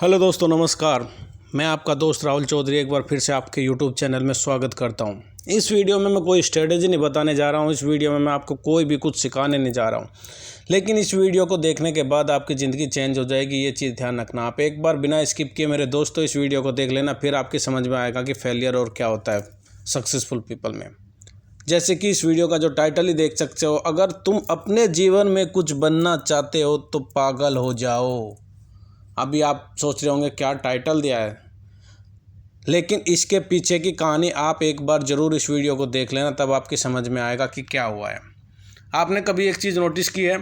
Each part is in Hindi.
हेलो दोस्तों, नमस्कार। मैं आपका दोस्त राहुल चौधरी एक बार फिर से आपके यूट्यूब चैनल में स्वागत करता हूं। इस वीडियो में मैं कोई स्ट्रेटेजी नहीं बताने जा रहा हूं। इस वीडियो में मैं आपको कोई भी कुछ सिखाने नहीं जा रहा हूं, लेकिन इस वीडियो को देखने के बाद आपकी ज़िंदगी चेंज हो जाएगी। ये चीज़ ध्यान रखना। आप एक बार बिना स्किप किए मेरे दोस्तों इस वीडियो को देख लेना, फिर आपकी समझ में आएगा कि फेलियर और क्या होता है सक्सेसफुल पीपल में। जैसे कि इस वीडियो का जो टाइटल ही देख सकते हो, अगर तुम अपने जीवन में कुछ बनना चाहते हो तो पागल हो जाओ। अभी आप सोच रहे होंगे क्या टाइटल दिया है, लेकिन इसके पीछे की कहानी आप एक बार ज़रूर इस वीडियो को देख लेना, तब आपकी समझ में आएगा कि क्या हुआ है। आपने कभी एक चीज़ नोटिस की है,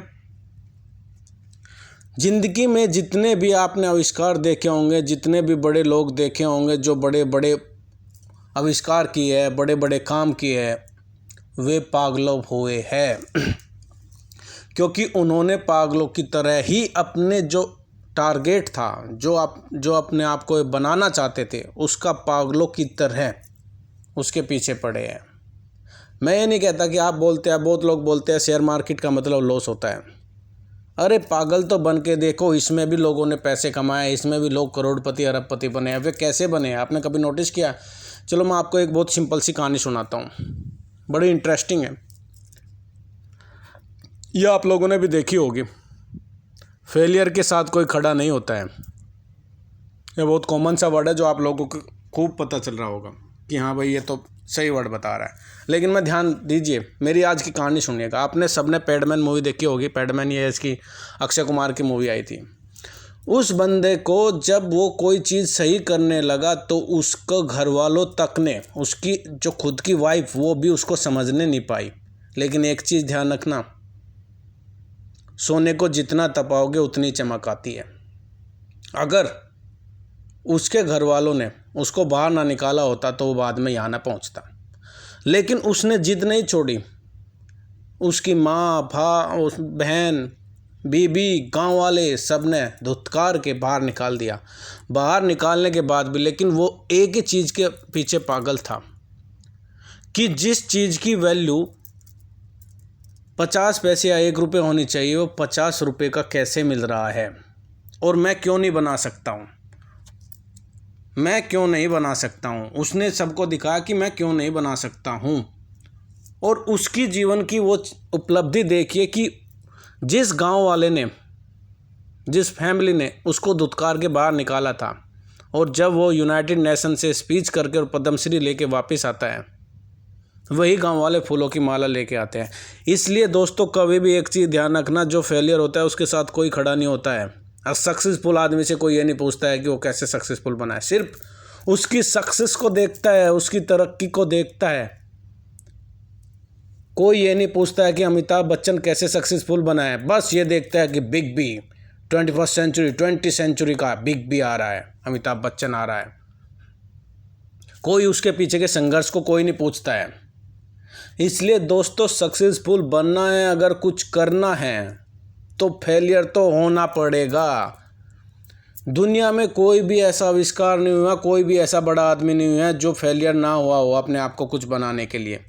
ज़िंदगी में जितने भी आपने आविष्कार देखे होंगे, जितने भी बड़े लोग देखे होंगे जो बड़े बड़े आविष्कार किए हैं, बड़े बड़े काम किए हैं, वे पागलों हुए हैं क्योंकि उन्होंने पागलों की तरह ही अपने जो टारगेट था, जो अपने आप को बनाना चाहते थे, उसका पागलों की तरह उसके पीछे पड़े हैं। मैं ये नहीं कहता कि आप बोलते हैं, बहुत लोग बोलते हैं शेयर मार्केट का मतलब लॉस होता है। अरे पागल तो बन के देखो, इसमें भी लोगों ने पैसे कमाए, इसमें भी लोग करोड़पति अरबपति बने हैं। वे कैसे बने हैं आपने कभी नोटिस किया? चलो मैं आपको एक बहुत सिंपल सी कहानी सुनाता हूँ, बड़ी इंटरेस्टिंग है। यह आप लोगों ने भी देखी होगी। फेलियर के साथ कोई खड़ा नहीं होता है। यह बहुत कॉमन सा वर्ड है जो आप लोगों को खूब पता चल रहा होगा कि हाँ भाई ये तो सही वर्ड बता रहा है। लेकिन मैं ध्यान दीजिए, मेरी आज की कहानी सुनिएगा। आपने सबने पैडमैन मूवी देखी होगी। पैडमैन ये इसकी अक्षय कुमार की मूवी आई थी। उस बंदे को जब वो कोई चीज़ सही करने लगा तो उसको घर वालों तक ने, उसकी जो खुद की वाइफ, वो भी उसको समझने नहीं पाई। लेकिन एक चीज़ ध्यान रखना, सोने को जितना तपाओगे उतनी चमक आती है। अगर उसके घर वालों ने उसको बाहर ना निकाला होता तो वो बाद में यहाँ ना पहुँचता। लेकिन उसने जिद नहीं छोड़ी। उसकी माँ, बहन, बीबी, गांव वाले सब ने धुतकार के बाहर निकाल दिया। बाहर निकालने के बाद भी लेकिन वो एक ही चीज़ के पीछे पागल था कि जिस चीज़ की वैल्यू 50 पैसे या 1 रुपये होनी चाहिए, वो 50 रुपये का कैसे मिल रहा है, और मैं क्यों नहीं बना सकता हूँ, मैं क्यों नहीं बना सकता हूँ। उसने सबको दिखाया कि मैं क्यों नहीं बना सकता हूँ। और उसकी जीवन की वो उपलब्धि देखिए कि जिस गांव वाले ने, जिस फैमिली ने उसको धुतकार के बाहर निकाला था, और जब वो यूनाइटेड नेशन से स्पीच करके और पद्मश्री लेके वापस आता है, वही गांव वाले फूलों की माला लेके आते हैं। इसलिए दोस्तों कभी भी एक चीज़ ध्यान रखना, जो फेलियर होता है उसके साथ कोई खड़ा नहीं होता है। और सक्सेसफुल आदमी से कोई ये नहीं पूछता है कि वो कैसे सक्सेसफुल बना है, सिर्फ उसकी सक्सेस को देखता है, उसकी तरक्की को देखता है। कोई ये नहीं पूछता है कि अमिताभ बच्चन कैसे सक्सेसफुल बना है, बस ये देखता है कि big B 21st century 20th century का बिग बी आ रहा है, अमिताभ बच्चन आ रहा है। कोई उसके पीछे के संघर्ष को कोई नहीं पूछता है। इसलिए दोस्तों सक्सेसफुल बनना है, अगर कुछ करना है तो फेलियर तो होना पड़ेगा। दुनिया में कोई भी ऐसा आविष्कार नहीं हुआ, कोई भी ऐसा बड़ा आदमी नहीं हुआ जो फेलियर ना हुआ हो अपने आप को कुछ बनाने के लिए।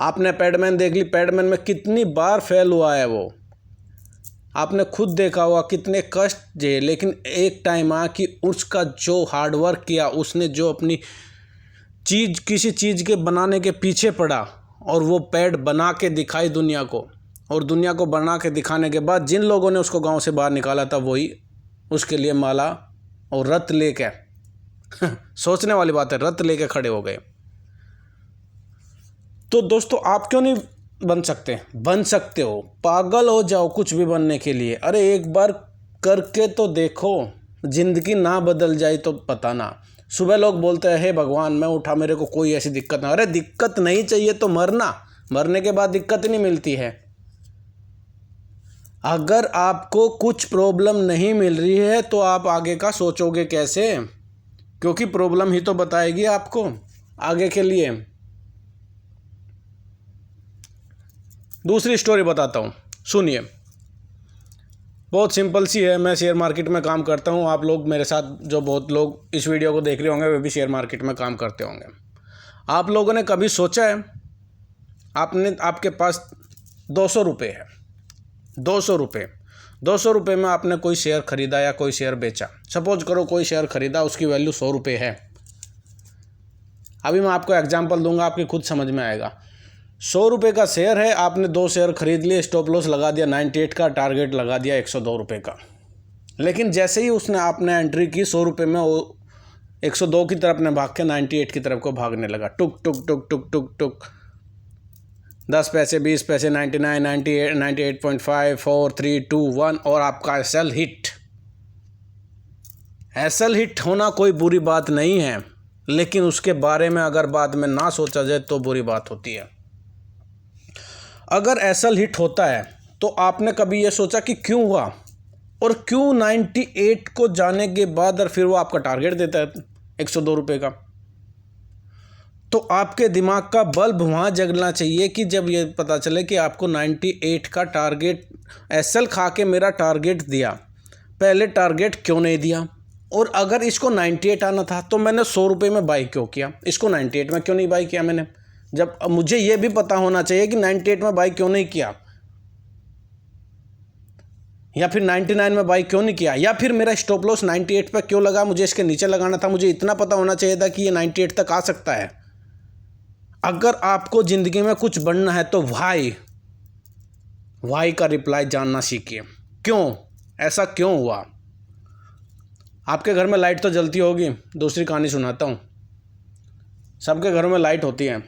आपने पैडमैन देख ली, पैडमैन में कितनी बार फेल हुआ है वो, आपने खुद देखा हुआ कितने कष्ट झेले। लेकिन एक टाइम आया कि उसका जो हार्डवर्क किया, उसने जो अपनी चीज़, किसी चीज़ के बनाने के पीछे पड़ा और वो पैड बना के दिखाई दुनिया को, और दुनिया को बना के दिखाने के बाद जिन लोगों ने उसको गांव से बाहर निकाला था वही उसके लिए माला और रथ लेके सोचने वाली बात है, रथ लेके खड़े हो गए। तो दोस्तों आप क्यों नहीं बन सकते? बन सकते हो, पागल हो जाओ कुछ भी बनने के लिए। अरे एक बार करके तो देखो, ज़िंदगी ना बदल जाए तो पता ना। सुबह लोग बोलते हैं हे भगवान मैं उठा, मेरे को कोई ऐसी दिक्कत ना। अरे दिक्कत नहीं चाहिए तो मरना, मरने के बाद दिक्कत नहीं मिलती है। अगर आपको कुछ प्रॉब्लम नहीं मिल रही है तो आप आगे का सोचोगे कैसे? क्योंकि प्रॉब्लम ही तो बताएगी आपको आगे के लिए। दूसरी स्टोरी बताता हूँ, सुनिए। बहुत सिंपल सी है। मैं शेयर मार्केट में काम करता हूँ। आप लोग मेरे साथ जो बहुत लोग इस वीडियो को देख रहे होंगे वे भी शेयर मार्केट में काम करते होंगे। आप लोगों ने कभी सोचा है, आपके पास 200 रुपये है, 200 रुपये, ₹200 में आपने कोई शेयर खरीदा या कोई शेयर बेचा, सपोज करो कोई शेयर खरीदा, उसकी वैल्यू ₹100 है। अभी मैं आपको एग्जांपल दूंगा, आपकी खुद समझ में आएगा। ₹100 का शेयर है, आपने 2 शेयर खरीद लिए, स्टॉप लॉस लगा दिया 98 का, टारगेट लगा दिया ₹102 का। लेकिन जैसे ही उसने आपने एंट्री की ₹100 में, वो 102 की तरफ ने भाग के 98 की तरफ को भागने लगा, टुक टुक टुक टुक टुक टुक, 10 पैसे, 20 पैसे, 99, 98, 98.5, 4, 3, 2, 1 और आपका एसएल हिट। एसएल हिट होना कोई बुरी बात नहीं है, लेकिन उसके बारे में अगर बाद में ना सोचा जाए तो बुरी बात होती है। अगर एसएल हिट होता है तो आपने कभी ये सोचा कि क्यों हुआ और क्यों 98 को जाने के बाद और फिर वो आपका टारगेट देता है ₹102 का। तो आपके दिमाग का बल्ब वहाँ जगना चाहिए कि जब ये पता चले कि आपको 98 का टारगेट एसएल खा के मेरा टारगेट दिया, पहले टारगेट क्यों नहीं दिया, और अगर इसको 98 आना था तो मैंने ₹100 में बाई क्यों किया, इसको 98 में क्यों नहीं बाई किया मैंने, जब मुझे ये भी पता होना चाहिए कि 98 में बाई क्यों नहीं किया, या फिर 99 में बाई क्यों नहीं किया, या फिर मेरा स्टॉप लॉस 98 पर क्यों लगा, मुझे इसके नीचे लगाना था। मुझे इतना पता होना चाहिए था कि ये 98 तक आ सकता है। अगर आपको ज़िंदगी में कुछ बनना है तो वाई का रिप्लाई जानना सीखिए। क्यों, ऐसा क्यों हुआ। आपके घर में लाइट तो जलती होगी, दूसरी कहानी सुनाता हूँ। सबके घरों में लाइट होती है,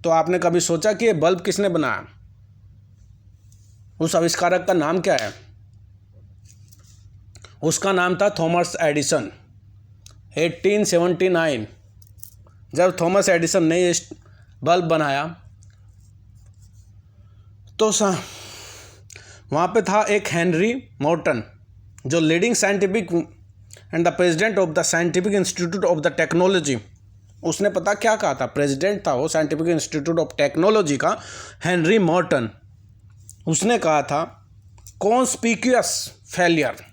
तो आपने कभी सोचा कि ये बल्ब किसने बनाया, उस आविष्कारक का नाम क्या है। उसका नाम था थॉमस एडिसन। 1879 जब थॉमस एडिसन ने ये बल्ब बनाया तो वहाँ पे था एक हेनरी मॉर्टन, जो leading scientific and the president of the scientific institute of the technology. उसने पता क्या कहा था, प्रेसिडेंट था वो साइंटिफिक इंस्टीट्यूट ऑफ टेक्नोलॉजी का, हेनरी मॉर्टन। उसने कहा था कॉन्स्पिक्यूअस फेलियर,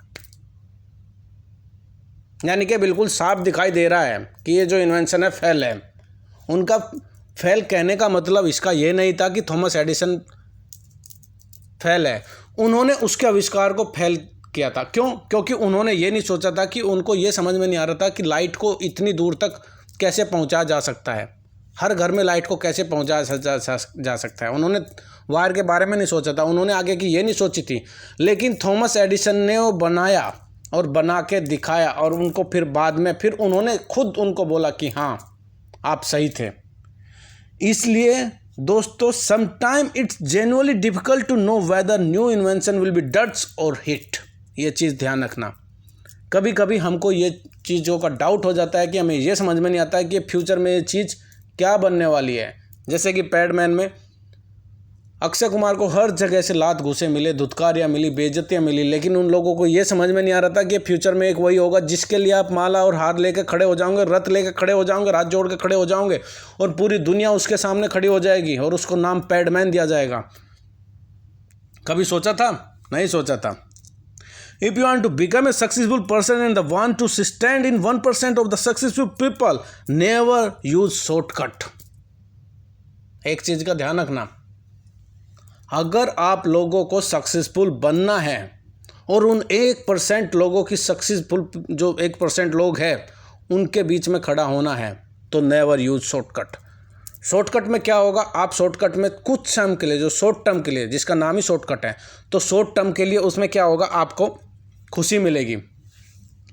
यानी कि बिल्कुल साफ दिखाई दे रहा है कि ये जो इन्वेंशन है फेल है। उनका फेल कहने का मतलब इसका ये नहीं था कि थॉमस एडिसन फेल है, उन्होंने उसके आविष्कार को फेल किया था। क्यों? क्योंकि उन्होंने ये नहीं सोचा था कि उनको ये समझ में नहीं आ रहा था कि लाइट को इतनी दूर तक कैसे पहुंचाया जा सकता है, हर घर में लाइट को कैसे पहुंचाया जा सकता है। उन्होंने वायर के बारे में नहीं सोचा था, उन्होंने आगे की ये नहीं सोची थी। लेकिन थॉमस एडिसन ने वो बनाया और बना के दिखाया, और उनको फिर बाद में फिर उन्होंने खुद उनको बोला कि हाँ आप सही थे। इसलिए दोस्तों, sometime it's genuinely difficult to know whether new invention will be duds और हिट। ये चीज़ ध्यान रखना। कभी कभी हमको ये चीज़ों का डाउट हो जाता है कि हमें ये समझ में नहीं आता है कि फ्यूचर में ये चीज़ क्या बनने वाली है। जैसे कि पैडमैन में अक्षय कुमार को हर जगह से लात घूसे मिले, धुतकारियाँ मिली, बेइज्जतियाँ मिली, लेकिन उन लोगों को ये समझ में नहीं आ रहा था कि फ्यूचर में एक वही होगा जिसके लिए आप माला और हार लेके खड़े हो जाओगे, रथ लेके खड़े हो जाओगे, हाथ जोड़ के खड़े हो जाओगे, और पूरी दुनिया उसके सामने खड़ी हो जाएगी और उसको नाम पैडमैन दिया जाएगा। कभी सोचा था? नहीं सोचा था। If you want to become a successful person and want to stand in 1% of the successful people, never use shortcut. एक चीज का ध्यान रखना, अगर आप लोगों को सक्सेसफुल बनना है और उन 1% लोगों की सक्सेसफुल जो 1% लोग हैं उनके बीच में खड़ा होना है, तो नेवर यूज शॉर्टकट। शॉर्टकट में क्या होगा, आप शॉर्टकट में कुछ टाइम के लिए, जो शॉर्ट टर्म के लिए, जिसका नाम ही शॉर्टकट है, तो शॉर्ट टर्म के लिए उसमें क्या होगा, आपको खुशी मिलेगी,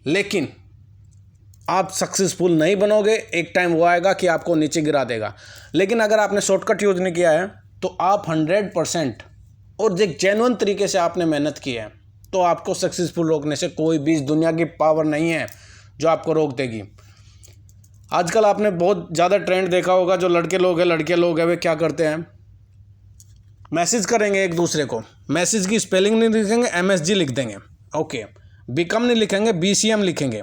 लेकिन आप सक्सेसफुल नहीं बनोगे। एक टाइम वो आएगा कि आपको नीचे गिरा देगा। लेकिन अगर आपने शॉर्टकट यूज नहीं किया है तो आप 100% और एक जेन्युइन तरीके से आपने मेहनत की है, तो आपको सक्सेसफुल रोकने से कोई भी इस दुनिया की पावर नहीं है जो आपको रोक देगी। आजकल आपने बहुत ज़्यादा ट्रेंड देखा होगा, जो लड़के लोग हैं वे क्या करते हैं, मैसेज करेंगे एक दूसरे को, मैसेज की स्पेलिंग नहीं लिखेंगे, MSG लिख देंगे, ओके, बिकम नहीं लिखेंगे, BCM लिखेंगे,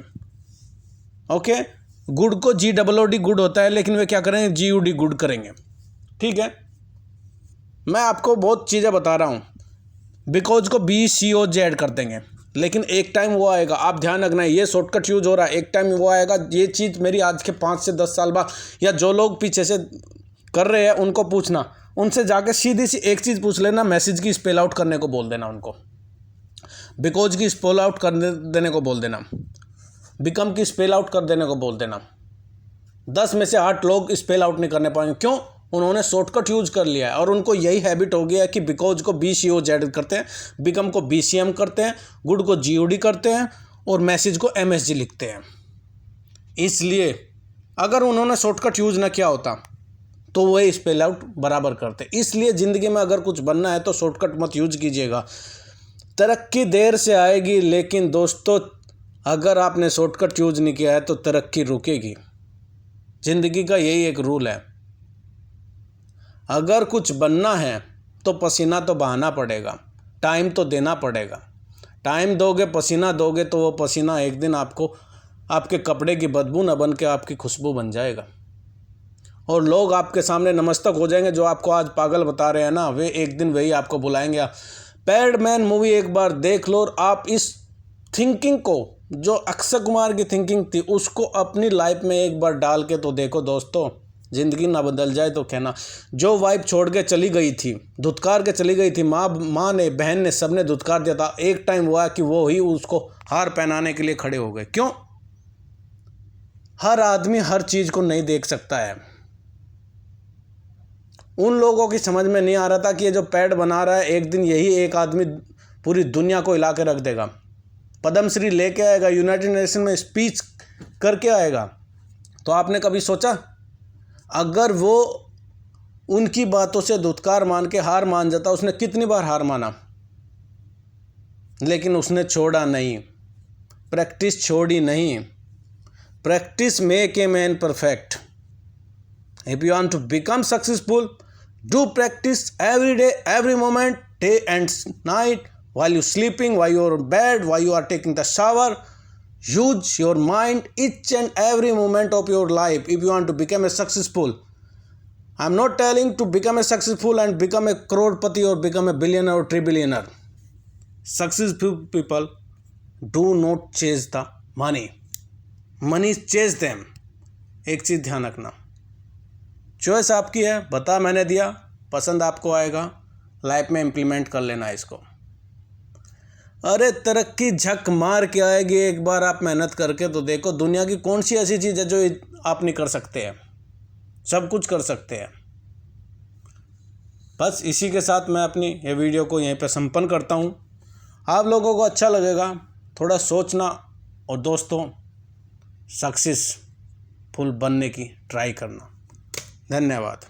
ओके, गुड को GOOD गुड होता है, लेकिन वे क्या करेंगे, GUD गुड करेंगे। ठीक है, मैं आपको बहुत चीज़ें बता रहा हूँ। बिकॉज को BCOJ ऐड कर देंगे, लेकिन एक टाइम वो आएगा, आप ध्यान रखना, ये शॉर्टकट यूज हो रहा है, एक टाइम वो आएगा, ये चीज़ मेरी आज के 5 से 10 साल बाद, या जो लोग पीछे से कर रहे हैं उनको पूछना, उनसे जाकर सीधी सी एक चीज़ पूछ लेना, मैसेज की स्पेल आउट करने को बोल देना उनको। बिकॉज की स्पेल आउट कर देने को बोल देना, बिकम की स्पेल आउट कर देने को बोल देना। 10 में से 8 लोग स्पेल आउट नहीं करने पाएंगे। क्यों? उन्होंने शॉर्टकट यूज कर लिया है और उनको यही हैबिट हो गया है कि बिकॉज को BCOZ करते हैं, बिकम को BCM करते हैं, गुड को GOD करते हैं और मैसेज को MSG लिखते हैं। इसलिए अगर उन्होंने शॉर्टकट यूज ना किया होता तो वही स्पेल आउट बराबर करते। इसलिए ज़िंदगी में अगर कुछ बनना है तो शॉर्टकट मत यूज कीजिएगा। तरक्की देर से आएगी, लेकिन दोस्तों अगर आपने शॉर्टकट यूज नहीं किया है तो तरक्की रुकेगी। ज़िंदगी का यही एक रूल है, अगर कुछ बनना है तो पसीना तो बहाना पड़ेगा, टाइम तो देना पड़ेगा। टाइम दोगे, पसीना दोगे तो वो पसीना एक दिन आपको आपके कपड़े की बदबू न बन के आपकी खुशबू बन जाएगा और लोग आपके सामने नमस्तक हो जाएंगे। जो आपको आज पागल बता रहे हैं ना, वे एक दिन वही आपको बुलाएंगे। पैडमैन मूवी एक बार देख लो और आप इस थिंकिंग को, जो अक्षय कुमार की थिंकिंग थी, उसको अपनी लाइफ में एक बार डाल के तो देखो दोस्तों, ज़िंदगी ना बदल जाए तो कहना। जो वाइफ छोड़ के चली गई थी, धुतकार के चली गई थी, माँ ने, बहन ने, सब ने धुतकार दिया था। एक टाइम हुआ कि वो ही उसको हार पहनाने के लिए खड़े हो गए। क्यों? हर आदमी हर चीज़ को नहीं देख सकता है। उन लोगों की समझ में नहीं आ रहा था कि ये जो पैड बना रहा है, एक दिन यही एक आदमी पूरी दुनिया को हिला के रख देगा, पद्मश्री लेके आएगा, यूनाइटेड नेशन में स्पीच करके आएगा। तो आपने कभी सोचा अगर वो उनकी बातों से धुतकार मान के हार मान जाता? उसने कितनी बार हार माना, लेकिन उसने छोड़ा नहीं, प्रैक्टिस छोड़ी नहीं। Practice make a man perfect. If you want to become successful, do practice every day, every moment, day and night, while you sleeping, while you are in bed, while you are taking the shower. Use your mind each and every moment of your life if you want to become a successful. I'm not telling to become a successful and become a crorepati or become a billionaire or trillionaire. Successful people do not chase the money. Money chase them. एक चीज़ ध्यान रखना, चॉइस आपकी है, बता मैंने दिया, पसंद आपको आएगा, लाइफ में इम्प्लीमेंट कर लेना इसको। अरे तरक्की झक मार के आएगी, एक बार आप मेहनत करके तो देखो। दुनिया की कौन सी ऐसी चीज़ है जो आप नहीं कर सकते हैं? सब कुछ कर सकते हैं। बस इसी के साथ मैं अपनी ये वीडियो को यहीं पे संपन्न करता हूँ। आप लोगों को अच्छा लगेगा, थोड़ा सोचना और दोस्तों सक्सेसफुल बनने की ट्राई करना। धन्यवाद।